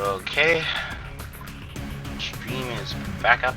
Okay. Stream is back up.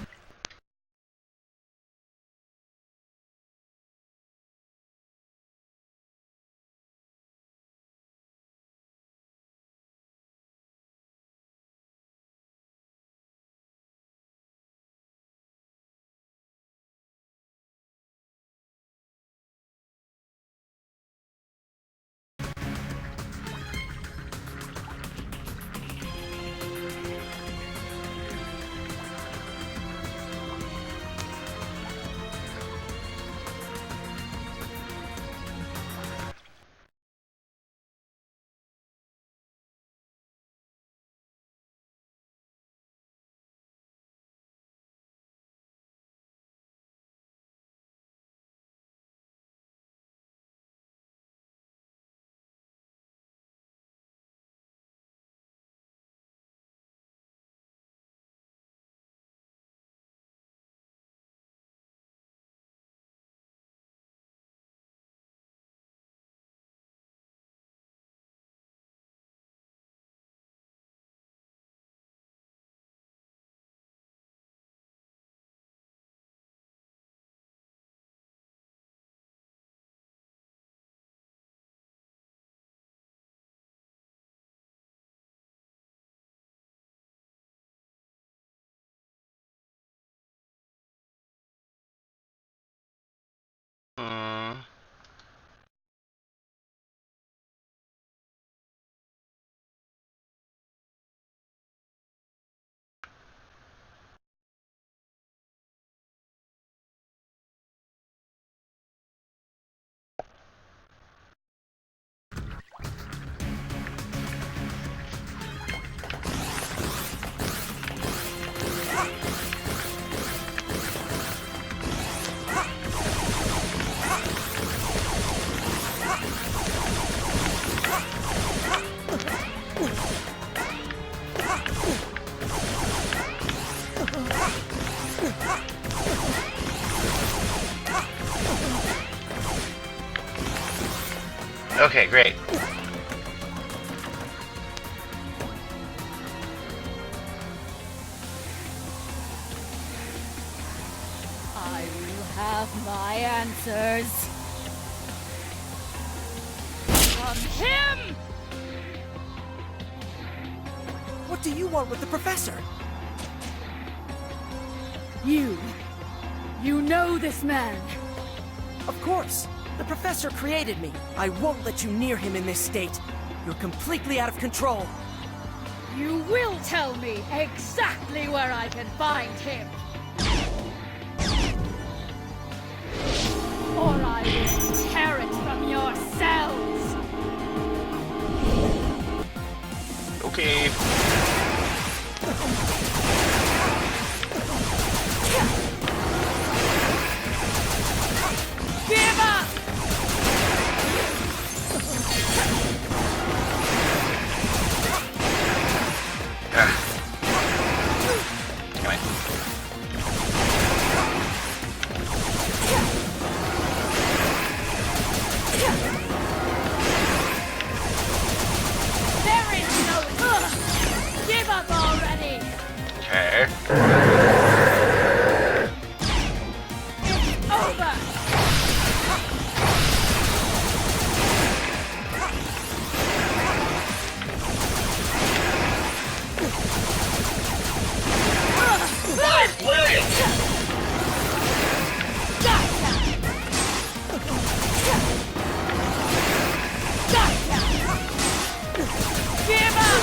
Hmm. Okay, great. I will have my answers. From him! What do you want with the professor? You know this man. Of course. The professor created me. I won't let you near him in this state. You're completely out of control. You will tell me exactly where I can find him. Or I will tear it from your cells. Okay. Give up! Come on. There is no... Give up already! Okay. It's over! Give up!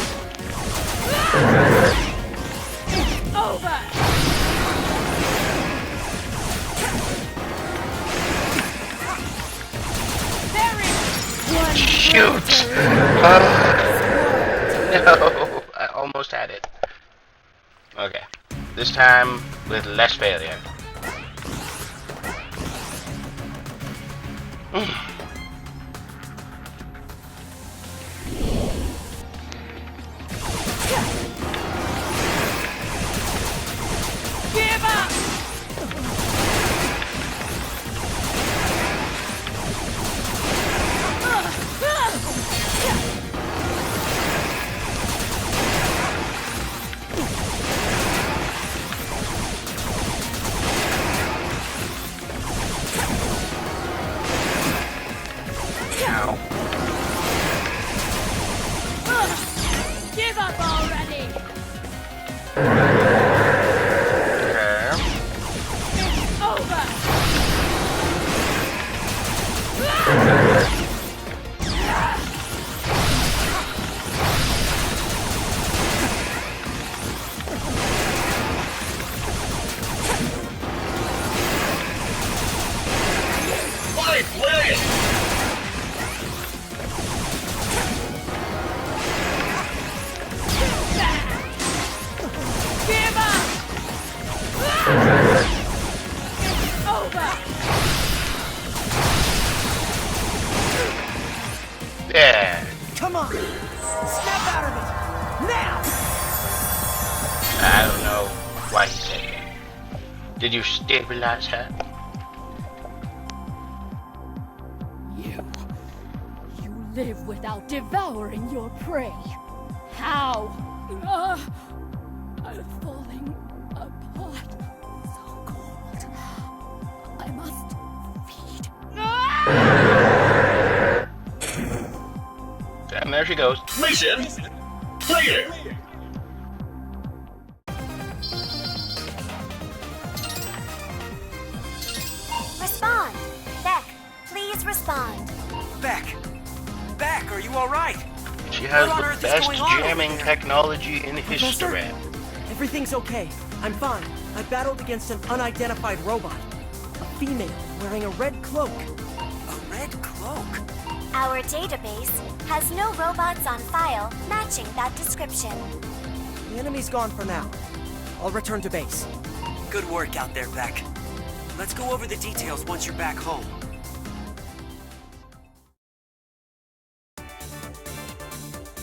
Over! There is one Shoot! No, I almost had it. Okay, this time with less failure. Give up! Over! Give up! Over! Yeah. Come on! Snap out of it! Now! I don't know why he said that. Did you stabilize her? You live without devouring your prey. How? I'm falling apart. So cold. I must feed. And there she goes. Mission clear. Respond. Beck, please respond. Beck! Beck, are you alright? She has What on the earth is best going on over jamming there? technology in Professor? history. Everything's okay. I'm fine. I battled against an unidentified robot. A female wearing a red cloak. A red cloak? Our database has no robots on file matching that description. The enemy's gone for now. I'll return to base. Good work out there, Beck. Let's go over the details once you're back home.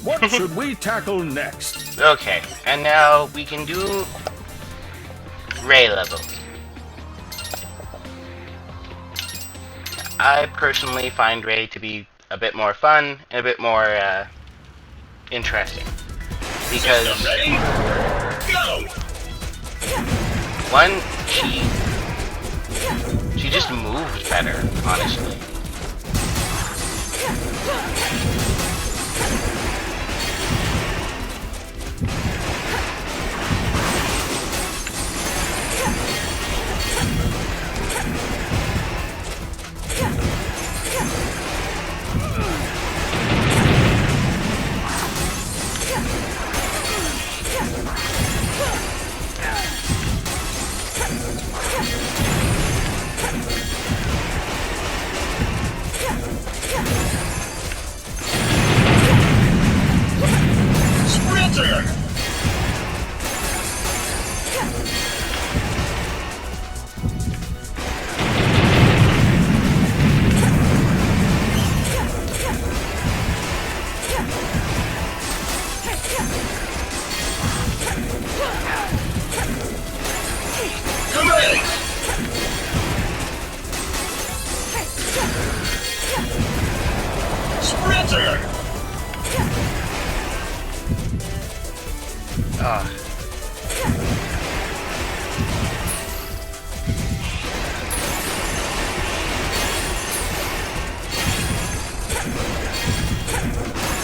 What should we tackle next? Okay, and now we can do Ray levels. I personally find Ray to be a bit more fun and a bit more interesting. Because Ready? Go! one, she just moves better, honestly. Sprinter! Command! Sprinter!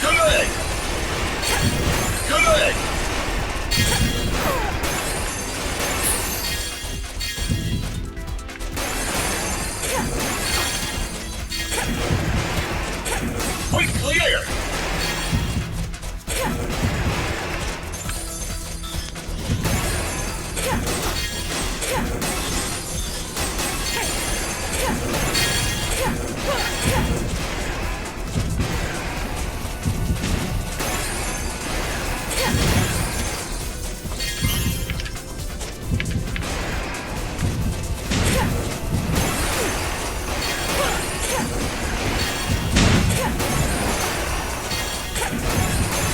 Command! Command! Point clear!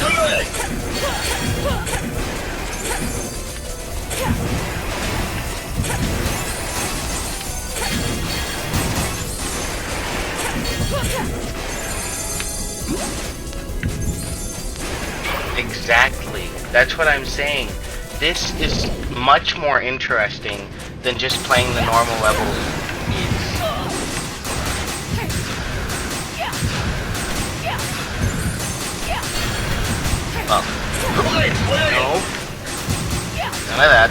Command! Exactly. That's what I'm saying. This is much more interesting than just playing the normal levels. Right way! No. None of that.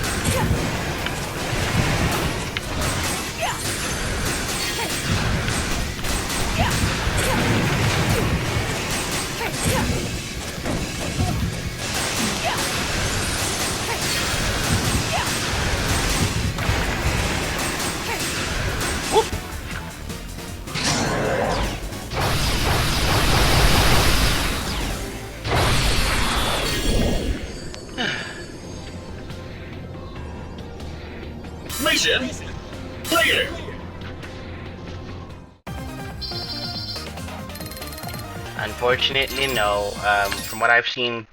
Mission clear. Unfortunately, no. From what I've seen,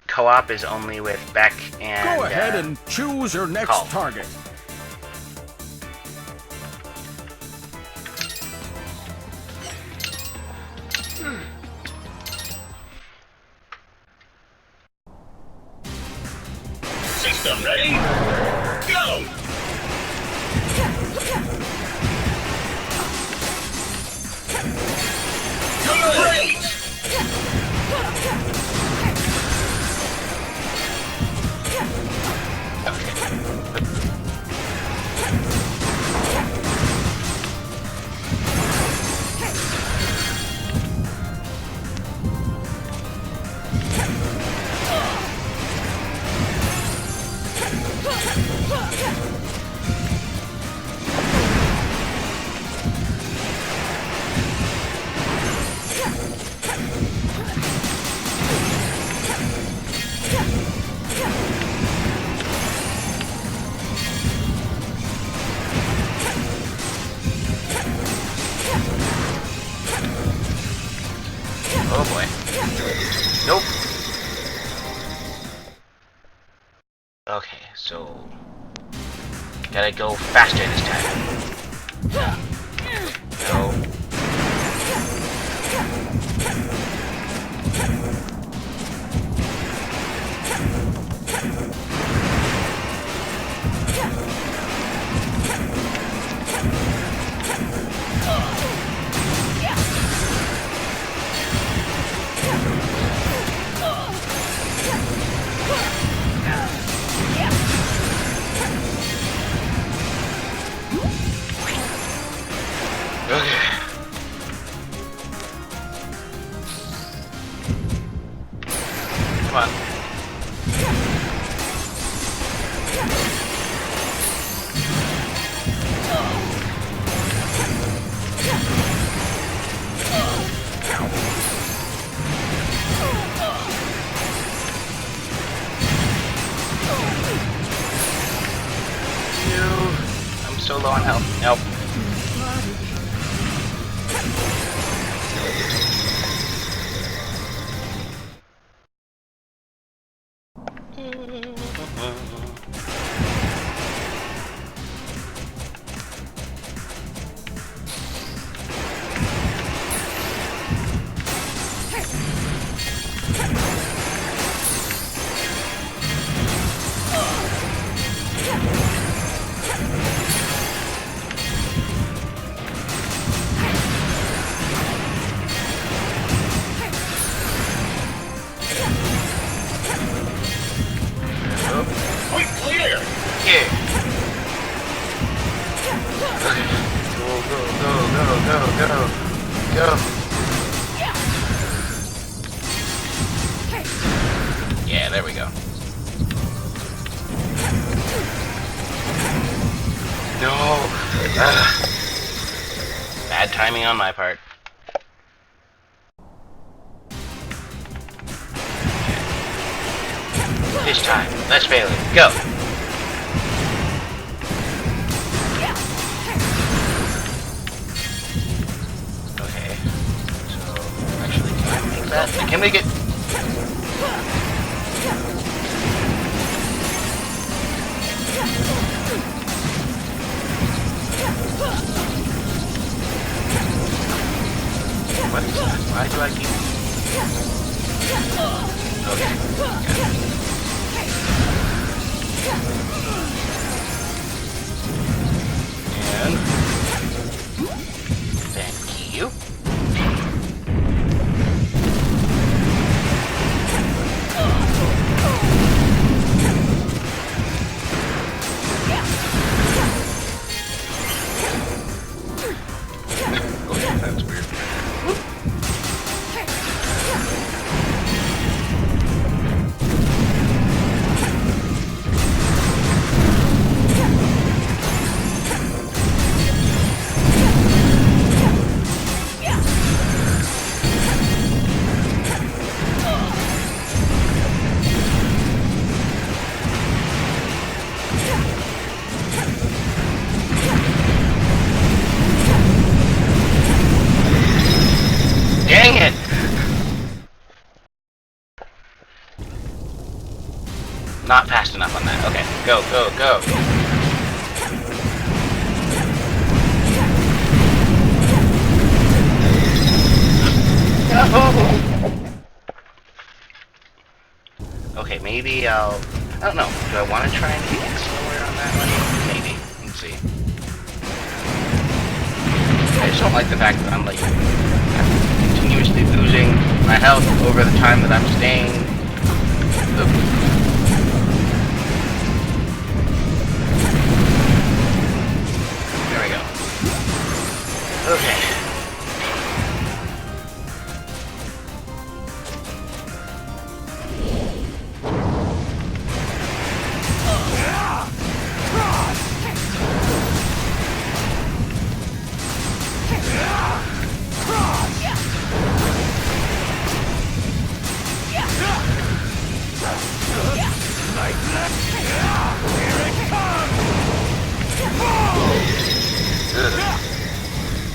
co-op is only with Beck and. Go ahead and choose your next Call. target. System ready? Go! Great! Oh boy. Nope. Okay, so gotta go faster this time. No. Okay. Come on. I'm so low on health. Nope. Quick clear. Yeah. Okay. Go, go, go, go, go, go. Yeah, there we go. No. Bad timing on my part. This time, let's fail it. Go. Okay. So, actually, can I make that? I can make it. What is that? Why do I keep... Okay. And... Thank you. Not fast enough on that. Okay, go, go, go. Okay, maybe I don't know. Do I want to try and take it slower on that one? Maybe. Let's see. I just don't like the fact that I'm like continuously losing my health over the time that I'm staying. There we go. Okay.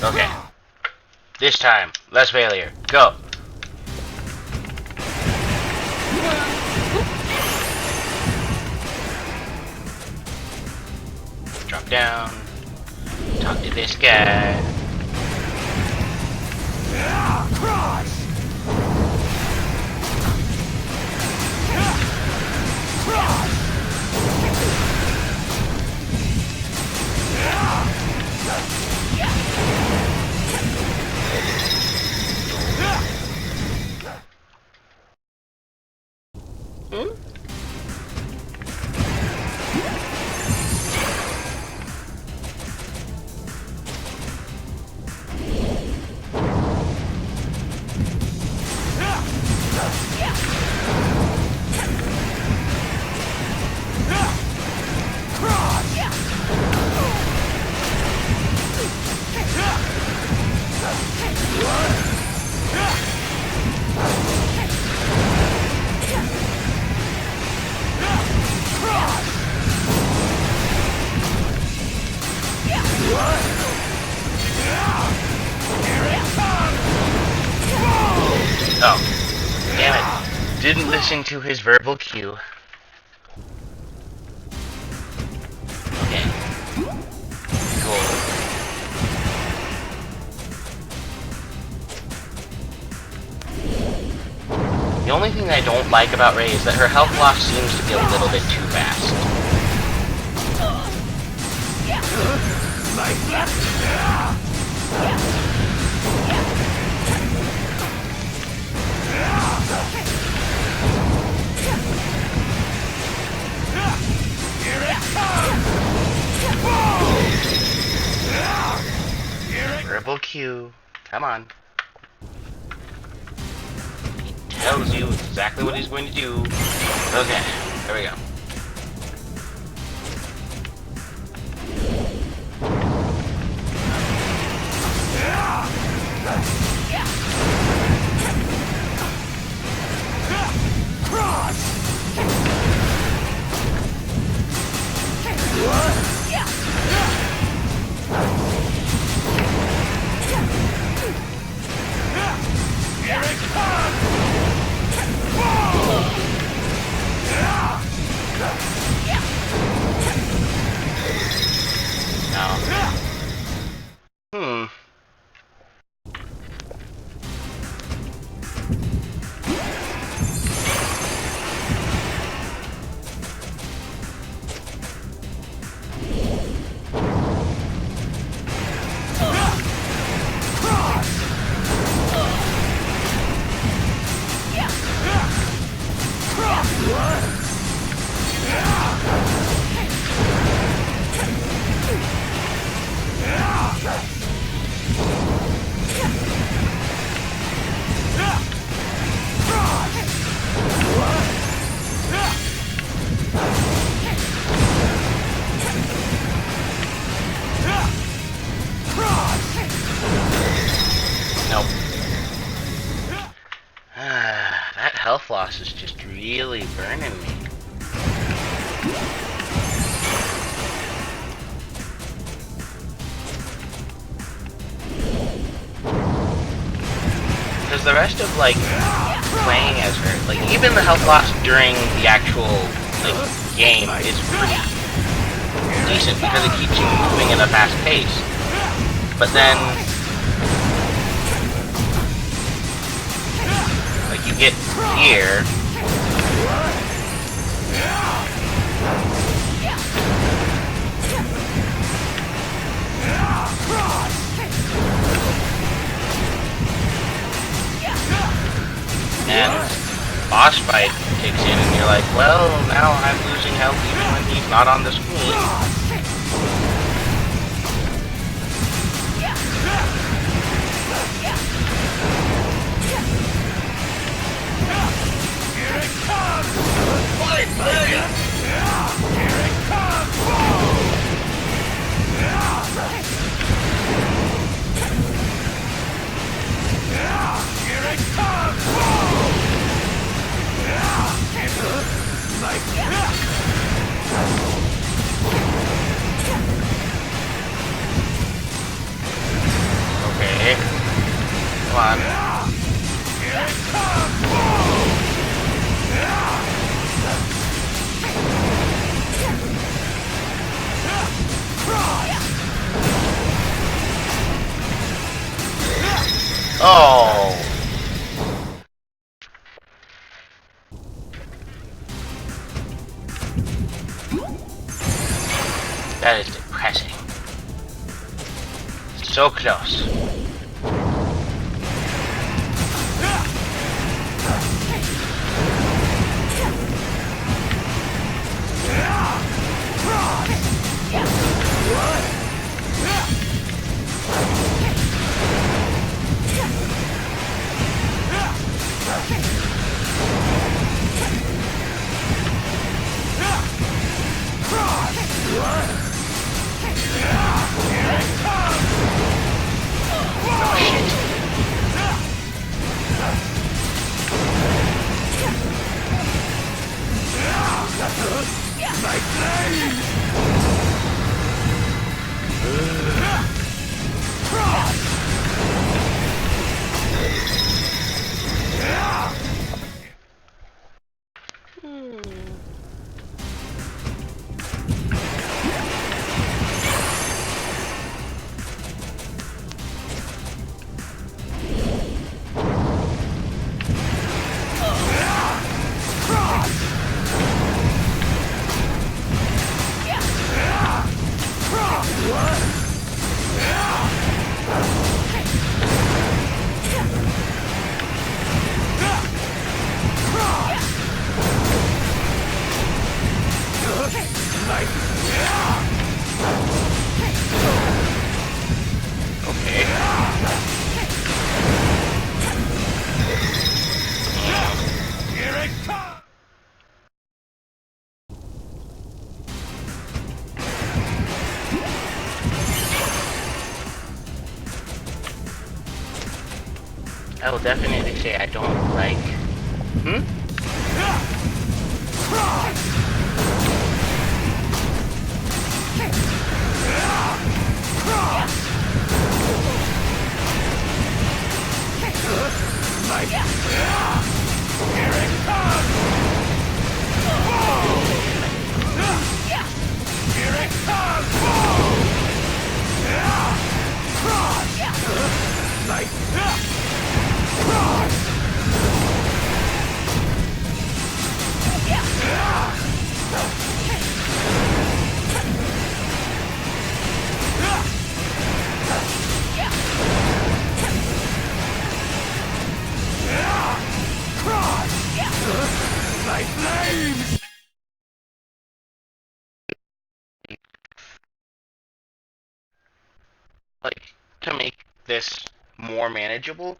Okay. This time, less failure. Go. Drop down. Talk to this guy. Oh, damn it. Didn't listen to his verbal cue. Okay. Cool. The only thing I don't like about Rei is that her health loss seems to be a little bit too fast. Verbal cue. Come on. He tells you exactly what he's going to do. Okay, there we go. Health loss is just really burning me. Because the rest of, like, playing as her, like, even the health loss during the actual like game is pretty decent because it keeps you moving at a fast pace. But then, like, you get here. And boss fight kicks in and you're like, well, now I'm losing health even when he's not on the screen. Okay. Come on. Oh. That is depressing. So close. I will definitely say I don't like... Like, to make this more manageable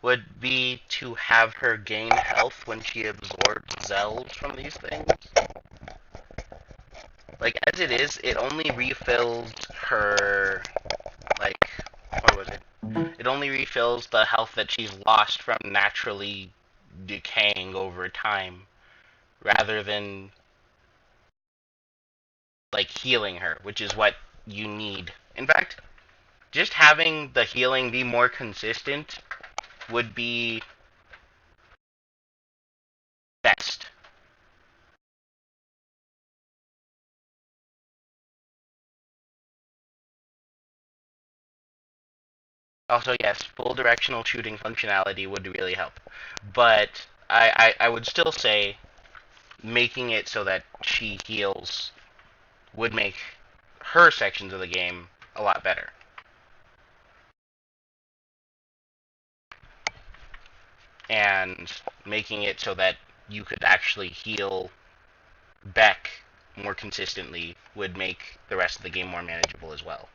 would be to have her gain health when she absorbs Zells from these things. Like, as it is, it only refills her, like, what was it? It only refills the health that she's lost from naturally decaying over time, rather than, like, healing her, which is what you need. In fact, just having the healing be more consistent would be best. Also, yes, full directional shooting functionality would really help. But I would still say making it so that she heals would make her sections of the game a lot better. And making it so that you could actually heal Beck more consistently would make the rest of the game more manageable as well.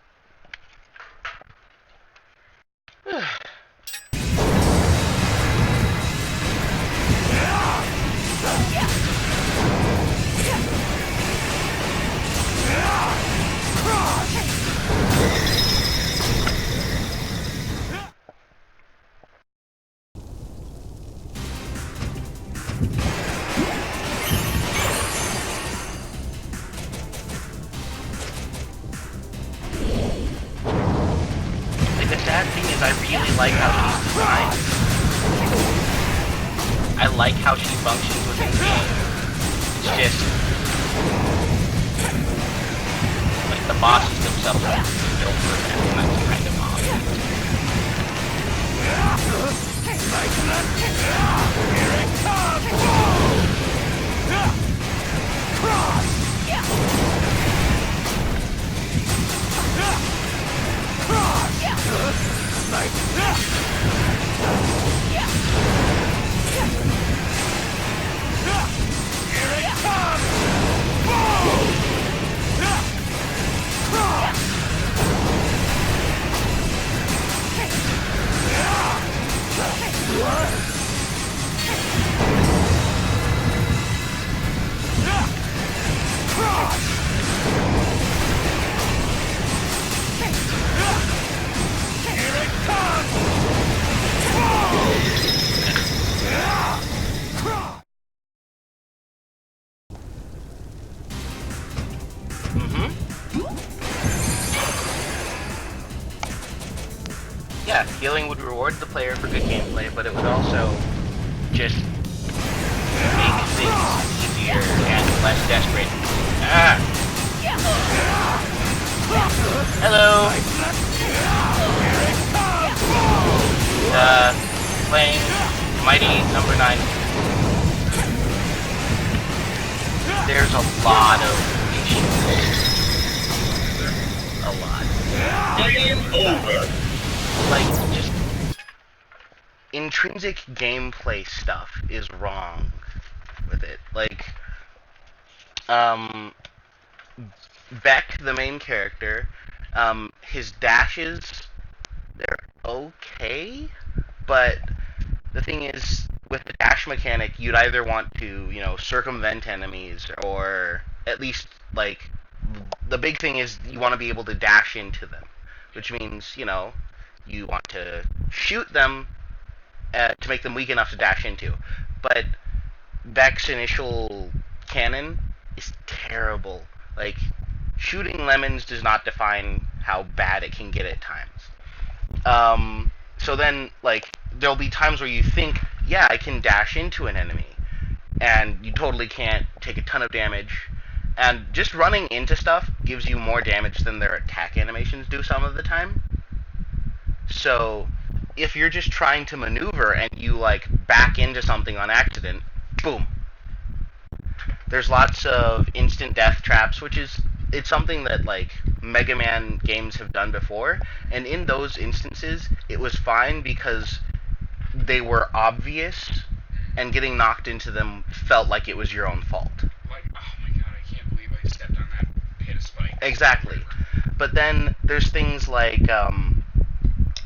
Like, the sad thing is I really like how she's designed. I like how she functions within the game. It's just like the bosses themselves are built for that, and that's kind of obvious. Here it Yeah, healing would reward the player for good gameplay, but it would also just make things easier and less desperate. Ah! Hello! Playing Mighty number 9. There's a lot of issues. A lot. Game over. Like, just intrinsic gameplay stuff is wrong with it. Like, Beck, the main character, his dashes, they're okay, but the thing is, with the dash mechanic, you'd either want to, circumvent enemies, or at least, like, the big thing is you want to be able to dash into them, which means, you want to shoot them to make them weak enough to dash into. But Beck's initial cannon is terrible. Like, shooting lemons does not define how bad it can get at times. So then, like, there'll be times where you think, yeah, I can dash into an enemy, and you totally can't take a ton of damage. And just running into stuff gives you more damage than their attack animations do some of the time. So, if you're just trying to maneuver and you, like, back into something on accident, boom. There's lots of instant death traps, it's something that, like, Mega Man games have done before, and in those instances, it was fine because they were obvious, and getting knocked into them felt like it was your own fault. Like, oh my god, I can't believe I stepped on that pit of spike. Exactly. But then, there's things like,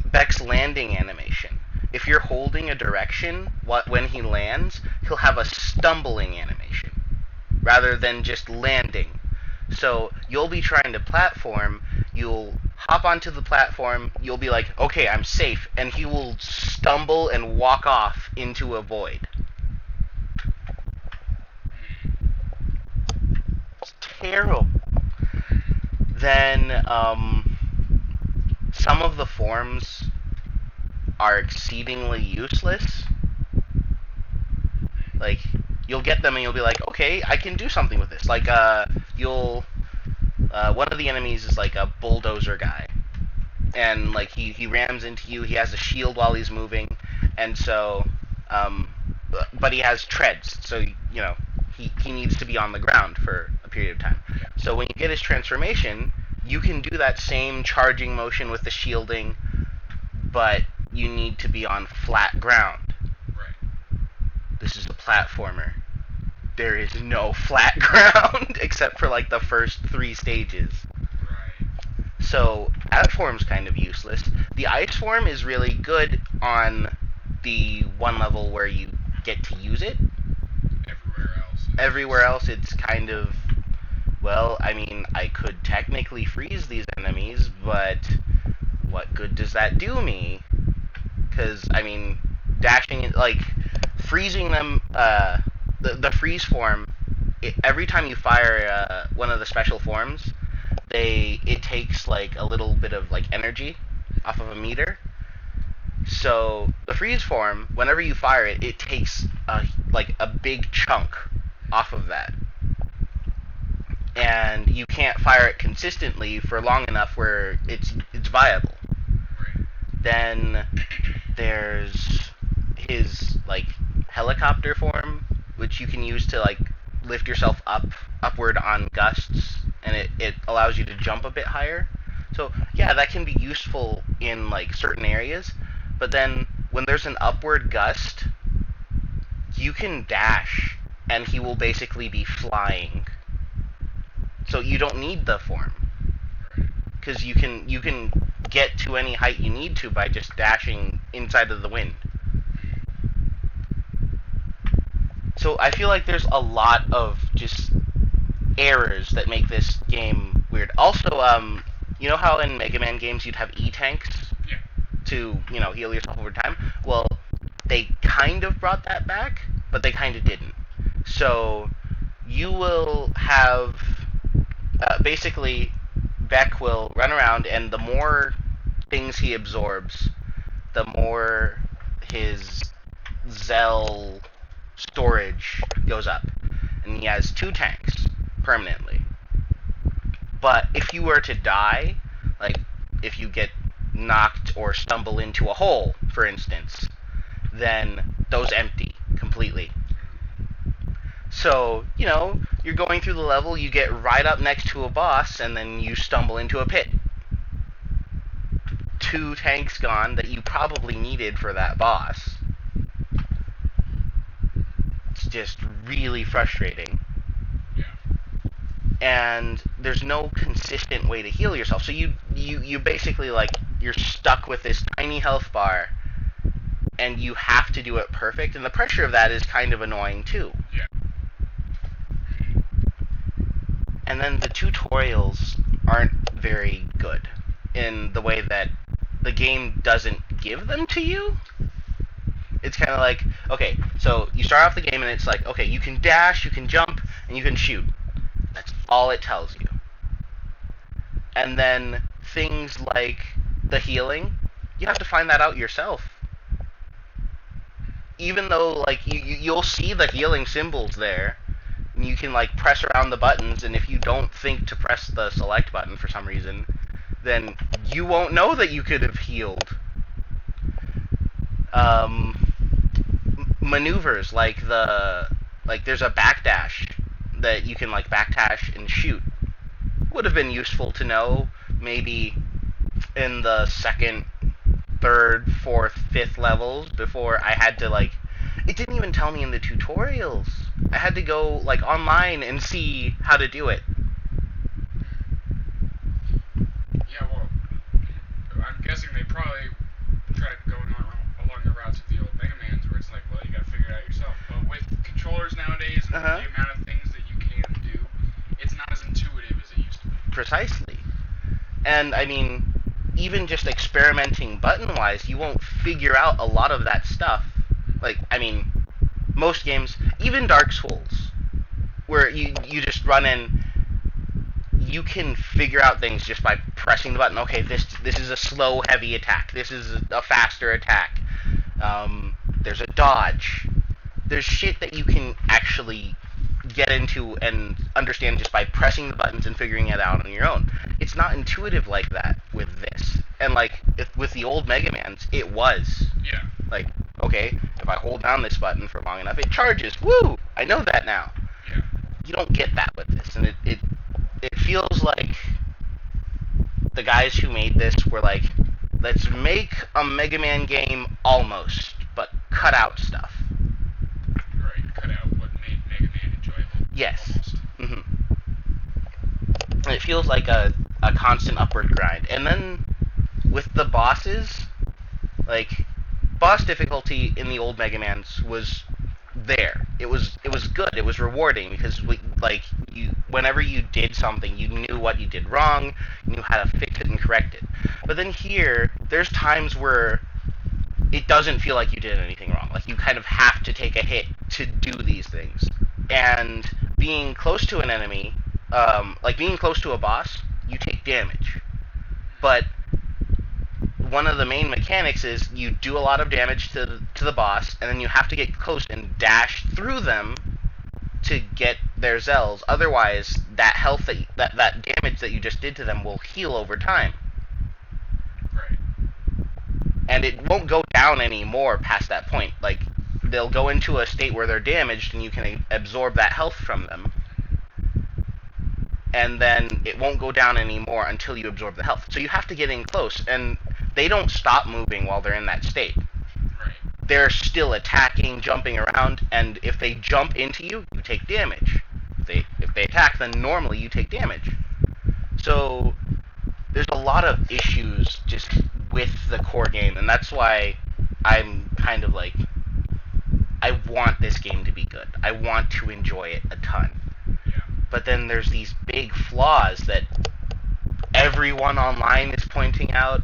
Beck's landing animation. If you're holding a direction, when he lands, he'll have a stumbling animation, rather than just landing. So, you'll be trying to platform, you'll hop onto the platform, you'll be like, okay, I'm safe, and he will stumble and walk off into a void. It's terrible. Then, some of the forms are exceedingly useless. Like, you'll get them and you'll be like, okay, I can do something with this. Like, one of the enemies is like a bulldozer guy. and like he rams into you. He has a shield while he's moving, and so but he has treads, so you know he needs to be on the ground for a period of time. So when you get his transformation, you can do that same charging motion with the shielding, but you need to be on flat ground. Right. This is a platformer. There is no flat ground except for like the first 3 stages. Right. So that form's kind of useless. The ice form is really good on the one level where you get to use it. Everywhere else it's kind of, well, I mean, I could technically freeze these enemies, but what good does that do me? Because, I mean, dashing, like, freezing them, the freeze form, every time you fire one of the special forms, it takes, like, a little bit of, like, energy off of a meter. So, the freeze form, whenever you fire it, it takes, a big chunk off of that. And you can't fire it consistently for long enough where it's viable. Right. Then there's his like helicopter form, which you can use to like lift yourself upward on gusts, and it allows you to jump a bit higher. So yeah, that can be useful in like certain areas, but then when there's an upward gust, you can dash and he will basically be flying. So you don't need the form, because you can get to any height you need to by just dashing inside of the wind. So I feel like there's a lot of just errors that make this game weird. Also, you know how in Mega Man games you'd have E-tanks Yeah. to, you know, heal yourself over time? Well, they kind of brought that back, but they kind of didn't. So you will have basically Beck will run around, and the more things he absorbs, the more his Zell storage goes up, and he has 2 tanks permanently. But if you were to die, like if you get knocked or stumble into a hole, for instance, then those empty completely. So, you know, you're going through the level, you get right up next to a boss, and then you stumble into a pit. 2 tanks gone that you probably needed for that boss. It's just really frustrating. Yeah. And there's no consistent way to heal yourself. So you basically, like, you're stuck with this tiny health bar, and you have to do it perfect, and the pressure of that is kind of annoying too. Yeah. And then the tutorials aren't very good in the way that the game doesn't give them to you. It's kind of like, okay, so you start off the game and it's like, okay, you can dash, you can jump, and you can shoot. That's all it tells you. And then things like the healing, you have to find that out yourself. Even though, like, you'll see the healing symbols there, and you can, like, press around the buttons, and if you don't think to press the select button for some reason, then you won't know that you could have healed. Maneuvers, like there's a backdash that you can, like, backdash and shoot. Would have been useful to know, maybe in the 2nd, 3rd, 4th, 5th levels before I had to, like... It didn't even tell me in the tutorials. I had to go, like, online and see how to do it. Yeah, well, I'm guessing they probably tried going along the routes of the old Mega Mans, where it's like, well, you gotta figure it out yourself. But with controllers nowadays and the amount of things that you can do, it's not as intuitive as it used to be. Precisely. And, I mean, even just experimenting button-wise, you won't figure out a lot of that stuff. Like, I mean, most games, even Dark Souls, where you just run in, you can figure out things just by pressing the button. Okay, this is a slow, heavy attack. This is a faster attack. There's a dodge. There's shit that you can actually get into and understand just by pressing the buttons and figuring it out on your own. It's not intuitive like that with this. And like with the old Mega Mans, it was Yeah. like, okay, if I hold down this button for long enough, it charges. Woo! I know that now. Yeah. You don't get that with this, and it feels like the guys who made this were like, let's make a Mega Man game almost, but cut out stuff. Right. Cut out what made Mega Man enjoyable. Yes. hmm It feels like a constant upward grind. And then with the bosses, like, boss difficulty in the old Mega Mans was there. It was good. It was rewarding because whenever you did something, you knew what you did wrong, you knew how to fix it and correct it. But then here, there's times where it doesn't feel like you did anything wrong. Like, you kind of have to take a hit to do these things. And being close to an enemy, like being close to a boss, you take damage. But one of the main mechanics is you do a lot of damage to the boss, and then you have to get close and dash through them to get their Zells. Otherwise, that health that damage that you just did to them will heal over time. Right. And it won't go down anymore past that point. Like, they'll go into a state where they're damaged, and you can absorb that health from them. And then it won't go down anymore until you absorb the health. So you have to get in close, and they don't stop moving while they're in that state. Right. They're still attacking, jumping around, and if they jump into you, you take damage. If they attack, then normally you take damage. So there's a lot of issues just with the core game, and that's why I'm kind of like, I want this game to be good. I want to enjoy it a ton. Yeah. But then there's these big flaws that everyone online is pointing out,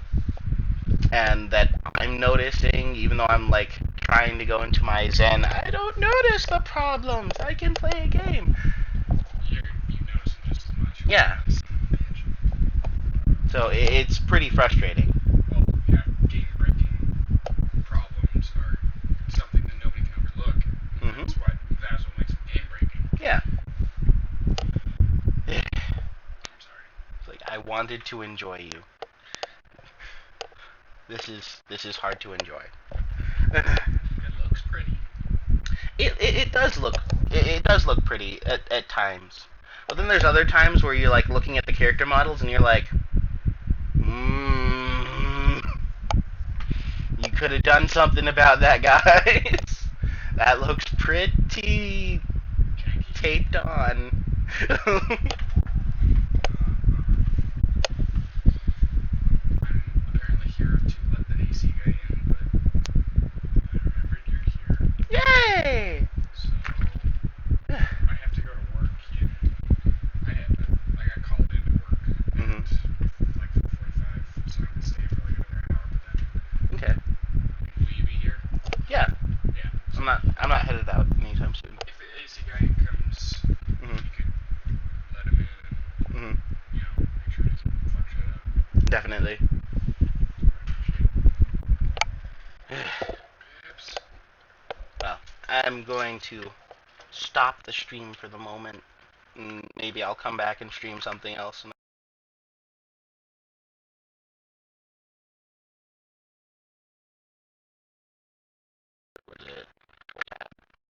and that I'm noticing, even though I'm like trying to go into my zen. I don't notice the problems. I can play a game. You notice them just as much. Yeah. So it's pretty frustrating. Well, yeah, game-breaking problems are something that nobody can overlook. Mhm. That's what makes them game-breaking. Yeah. I'm sorry. It's like, I wanted to enjoy you. This is hard to enjoy. It looks pretty. It does look pretty at times. But then there's other times where you're like looking at the character models and you're like, you could have done something about that, guys. That looks pretty taped on. I'm apparently here to let the AC guy in, but I remembered you're here. Yay! So I have to go to work. I got called into work at like 4:45, so I can stay for like another hour. But then, Okay. will you be here? Yeah. Yeah. I'm not headed out anytime soon. If the AC guy comes, you could let him in and make sure he doesn't fuck shit up. Definitely. Oops. Well, I'm going to stop the stream for the moment. Maybe I'll come back and stream something else. Was it?